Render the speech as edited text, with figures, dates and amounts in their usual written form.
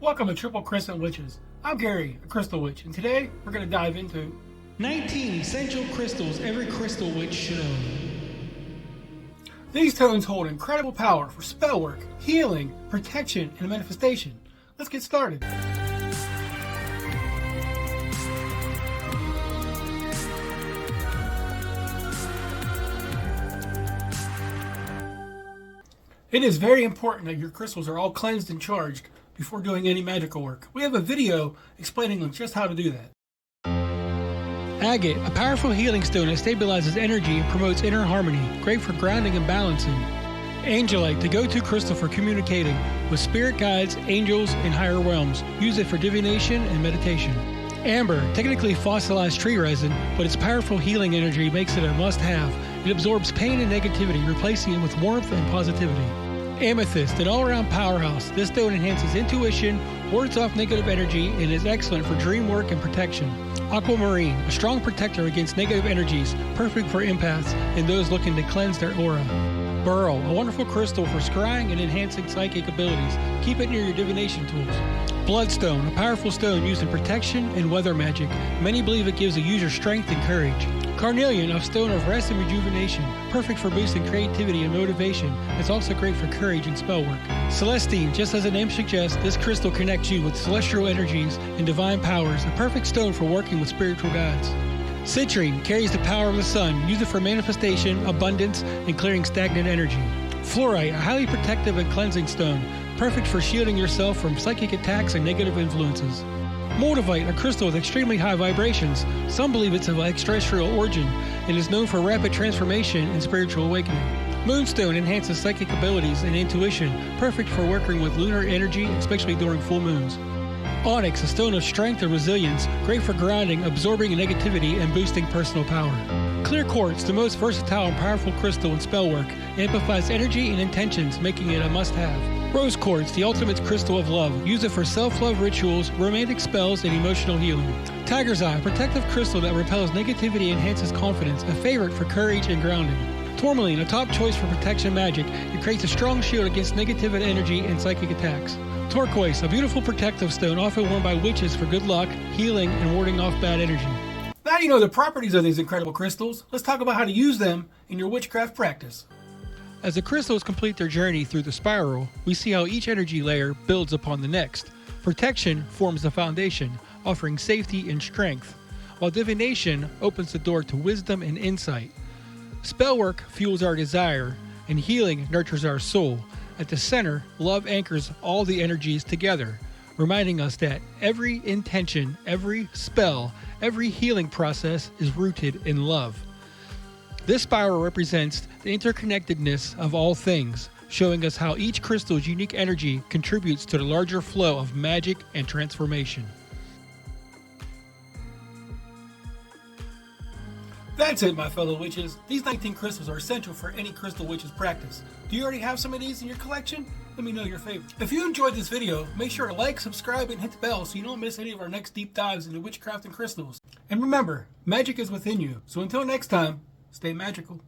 Welcome to Triple Crescent Witches. I'm Gary, a crystal witch, and today we're going to dive into 19 essential crystals every crystal witch should own. These stones hold incredible power for spell work, healing, protection, and manifestation. Let's get started. It is very important that your crystals are all cleansed and charged before doing any magical work. We have a video explaining just how to do that. Agate, a powerful healing stone that stabilizes energy and promotes inner harmony, great for grounding and balancing. Angelite, the go-to crystal for communicating with spirit guides, angels, and higher realms. Use it for divination and meditation. Amber, technically fossilized tree resin, but its powerful healing energy makes it a must-have. It absorbs pain and negativity, replacing it with warmth and positivity. Amethyst, an all-around powerhouse. This stone enhances intuition, wards off negative energy, and is excellent for dream work and protection. Aquamarine, a strong protector against negative energies, perfect for empaths and those looking to cleanse their aura. Beryl, a wonderful crystal for scrying and enhancing psychic abilities. Keep it near your divination tools. Bloodstone, a powerful stone used in protection and weather magic. Many believe it gives a user strength and courage. Carnelian, a stone of rest and rejuvenation, perfect for boosting creativity and motivation. It's also great for courage and spell work. Celestine, just as the name suggests, this crystal connects you with celestial energies and divine powers, a perfect stone for working with spiritual guides. Citrine carries the power of the sun. Use it for manifestation, abundance, and clearing stagnant energy. Fluorite, a highly protective and cleansing stone, perfect for shielding yourself from psychic attacks and negative influences. Moldavite, a crystal with extremely high vibrations. Some believe it's of extraterrestrial origin and is known for rapid transformation and spiritual awakening. Moonstone enhances psychic abilities and intuition, perfect for working with lunar energy, especially during full moons. Onyx, a stone of strength and resilience, great for grounding, absorbing negativity, and boosting personal power. Clear quartz, the most versatile and powerful crystal in spell work, amplifies energy and intentions, making it a must-have. Rose quartz, the ultimate crystal of love. Use it for self-love rituals, romantic spells, and emotional healing. Tiger's eye, a protective crystal that repels negativity and enhances confidence, a favorite for courage and grounding. Tourmaline, a top choice for protection magic. It creates a strong shield against negative energy and psychic attacks. Turquoise, a beautiful protective stone often worn by witches for good luck, healing, and warding off bad energy. Now you know the properties of these incredible crystals. Let's talk about how to use them in your witchcraft practice. As the crystals complete their journey through the spiral, we see how each energy layer builds upon the next. Protection forms the foundation, offering safety and strength, while divination opens the door to wisdom and insight. Spellwork fuels our desire, and healing nurtures our soul. At the center, love anchors all the energies together, reminding us that every intention, every spell, every healing process is rooted in love. This spiral represents the interconnectedness of all things, showing us how each crystal's unique energy contributes to the larger flow of magic and transformation. That's it, my fellow witches. These 19 crystals are essential for any crystal witch's practice. Do you already have some of these in your collection? Let me know your favorite. If you enjoyed this video, make sure to like, subscribe, and hit the bell so you don't miss any of our next deep dives into witchcraft and crystals. And remember, magic is within you. So until next time, stay magical.